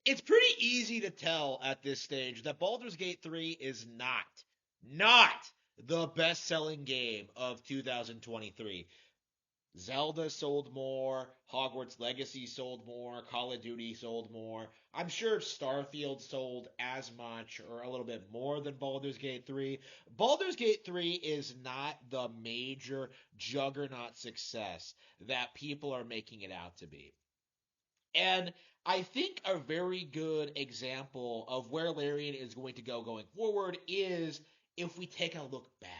it's pretty easy to tell at this stage that Baldur's Gate 3 is not the best-selling game of 2023. Zelda sold more, Hogwarts Legacy sold more, Call of Duty sold more. I'm sure Starfield sold as much or a little bit more than Baldur's Gate 3. Baldur's Gate 3 is not the major juggernaut success that people are making it out to be. And I think a very good example of where Larian is going to go going forward is if we take a look back.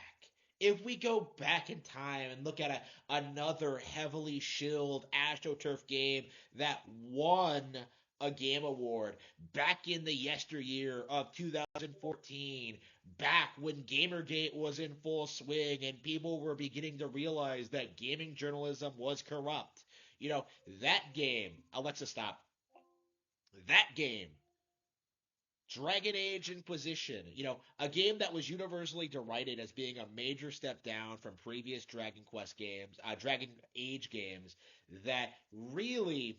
If we go back in time and look at another heavily shilled AstroTurf game that won a game award back in the yesteryear of 2014, back when Gamergate was in full swing and people were beginning to realize that gaming journalism was corrupt. That game, Alexa, stop. That game, Dragon Age Inquisition, a game that was universally derided as being a major step down from previous Dragon Quest games, Dragon Age games, that really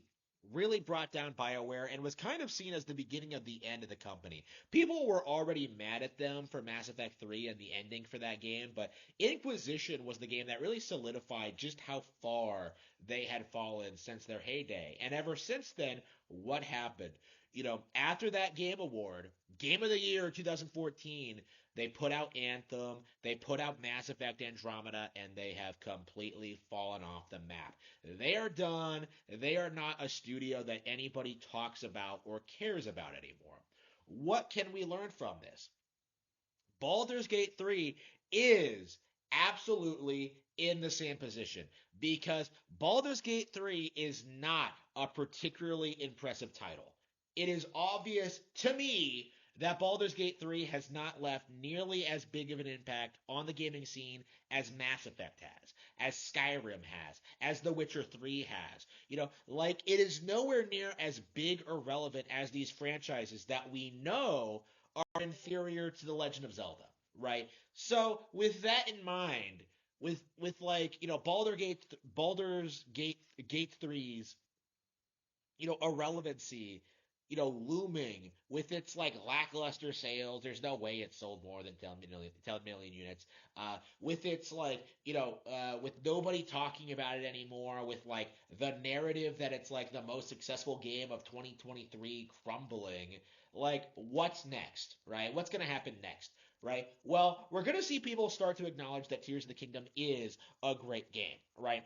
brought down BioWare and was kind of seen as the beginning of the end of the company. People were already mad at them for Mass Effect 3 and the ending for that game, but Inquisition was the game that really solidified just how far they had fallen since their heyday. And ever since then, what happened? After that game award, Game of the Year 2014, they put out Anthem, they put out Mass Effect Andromeda, and they have completely fallen off the map. They are done. They are not a studio that anybody talks about or cares about anymore. What can we learn from this? Baldur's Gate 3 is absolutely in the same position because Baldur's Gate 3 is not a particularly impressive title. It is obvious to me that Baldur's Gate 3 has not left nearly as big of an impact on the gaming scene as Mass Effect has, as Skyrim has, as The Witcher 3 has. It is nowhere near as big or relevant as these franchises that we know are inferior to The Legend of Zelda, right? So with that in mind, with Baldur's Gate 3's irrelevancy, looming with its lackluster sales. There's no way it sold more than 10 million units. With its with nobody talking about it anymore, with the narrative that it's the most successful game of 2023 crumbling. What's next, right? What's going to happen next, right? Well, we're going to see people start to acknowledge that Tears of the Kingdom is a great game, right?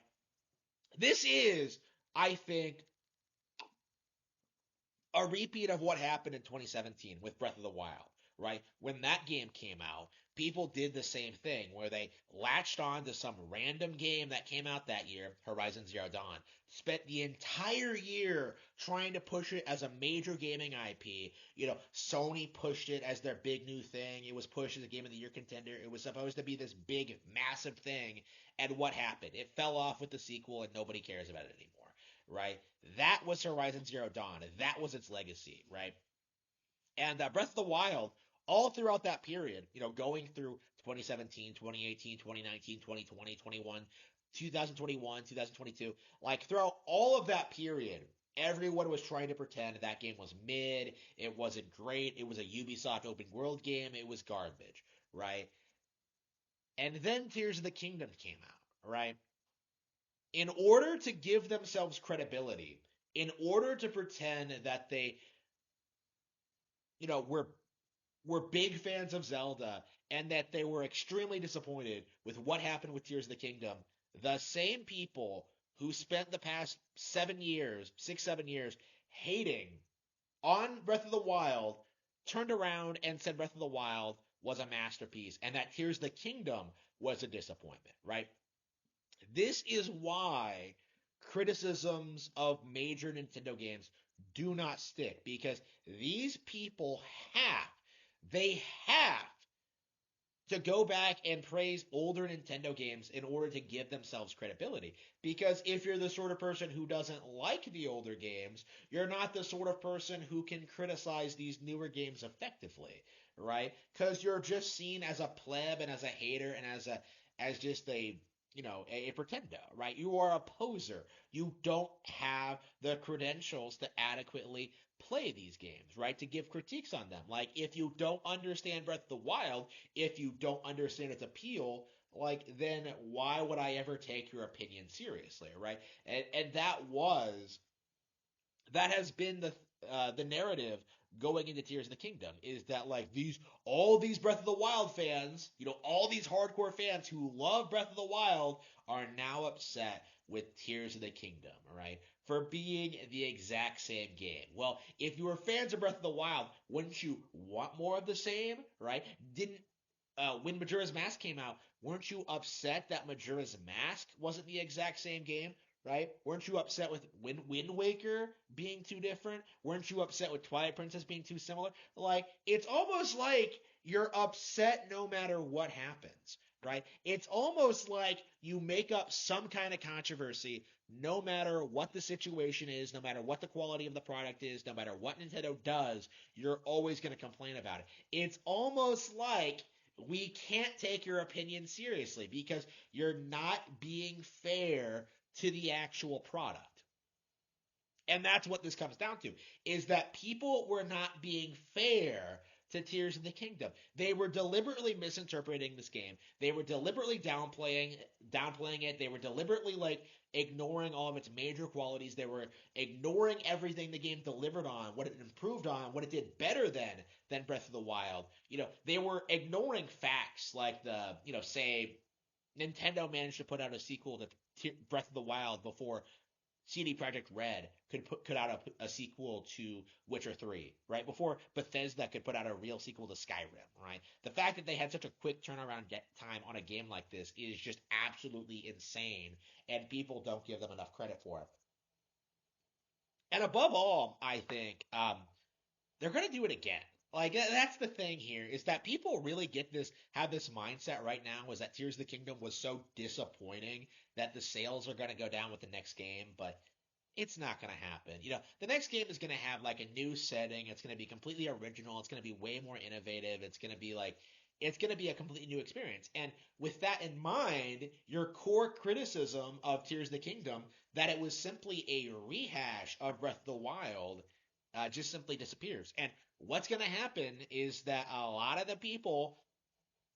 This is, I think, a repeat of what happened in 2017 with Breath of the Wild, right? When that game came out, people did the same thing where they latched on to some random game that came out that year, Horizon Zero Dawn, spent the entire year trying to push it as a major gaming IP. Sony pushed it as their big new thing. It was pushed as a Game of the Year contender. It was supposed to be this big, massive thing. And what happened? It fell off with the sequel and nobody cares about it anymore. Right? That was Horizon Zero Dawn. That was its legacy, right? And Breath of the Wild, all throughout that period, going through 2017, 2018, 2019, 2020, 21, 2021, 2022, throughout all of that period, everyone was trying to pretend that game was mid, it wasn't great, it was a Ubisoft open world game, it was garbage, right? And then Tears of the Kingdom came out, right? In order to give themselves credibility, in order to pretend that they, were big fans of Zelda and that they were extremely disappointed with what happened with Tears of the Kingdom, the same people who spent the past 7 years, 7 years, hating on Breath of the Wild turned around and said Breath of the Wild was a masterpiece and that Tears of the Kingdom was a disappointment, right? This is why criticisms of major Nintendo games do not stick, because these people they have to go back and praise older Nintendo games in order to give themselves credibility. Because if you're the sort of person who doesn't like the older games, you're not the sort of person who can criticize these newer games effectively, right? Because you're just seen as a pleb and as a hater and as just a a pretender, right? You are a poser. You don't have the credentials to adequately play these games, right? To give critiques on them. Like, if you don't understand Breath of the Wild, if you don't understand its appeal, like, then why would I ever take your opinion seriously, right? And that has been the narrative going into Tears of the Kingdom, is that like all these Breath of the Wild fans, all these hardcore fans who love Breath of the Wild are now upset with Tears of the Kingdom, right? For being the exact same game. Well, if you were fans of Breath of the Wild, wouldn't you want more of the same, right? Didn't when Majora's Mask came out, weren't you upset that Majora's Mask wasn't the exact same game? Right? Weren't you upset with Wind Waker being too different? Weren't you upset with Twilight Princess being too similar? Like, it's almost like you're upset no matter what happens, right? It's almost like you make up some kind of controversy no matter what the situation is, no matter what the quality of the product is, no matter what Nintendo does, you're always going to complain about it. It's almost like we can't take your opinion seriously because you're not being fair to the actual product. And that's what this comes down to, is that people were not being fair to Tears of the Kingdom. They were deliberately misinterpreting this game. They were deliberately downplaying it. They were deliberately like ignoring all of its major qualities. They were ignoring everything the game delivered on, what it improved on, what it did better than Breath of the Wild. They were ignoring facts like say Nintendo managed to put out a sequel to Breath of the Wild before CD Projekt Red could put out a sequel to Witcher 3, right? Before Bethesda could put out a real sequel to Skyrim, right? The fact that they had such a quick turnaround time on a game like this is just absolutely insane, and people don't give them enough credit for it. And above all, I think they're going to do it again. Like, that's the thing here, is that people really have this mindset right now, is that Tears of the Kingdom was so disappointing that the sales are going to go down with the next game, but it's not going to happen. The next game is going to have like a new setting. It's going to be completely original. It's going to be way more innovative. It's going to be a completely new experience. And with that in mind, your core criticism of Tears of the Kingdom, that it was simply a rehash of Breath of the Wild, just simply disappears. And what's going to happen is that a lot of the people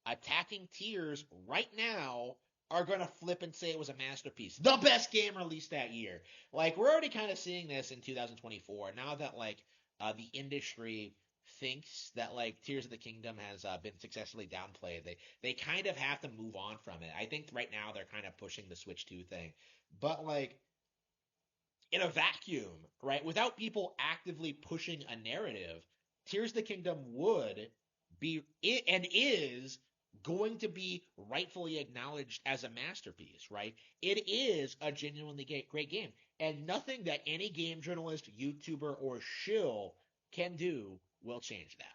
attacking Tears right now are going to flip and say it was a masterpiece. The best game released that year. Like, we're already kind of seeing this in 2024. Now that, like, the industry thinks that, like, Tears of the Kingdom has been successfully downplayed, they kind of have to move on from it. I think right now they're kind of pushing the Switch 2 thing. But, like, in a vacuum, right? Without people actively pushing a narrative, Tears of the Kingdom would be and is going to be rightfully acknowledged as a masterpiece, right? It is a genuinely great game, and nothing that any game journalist, YouTuber, or shill can do will change that.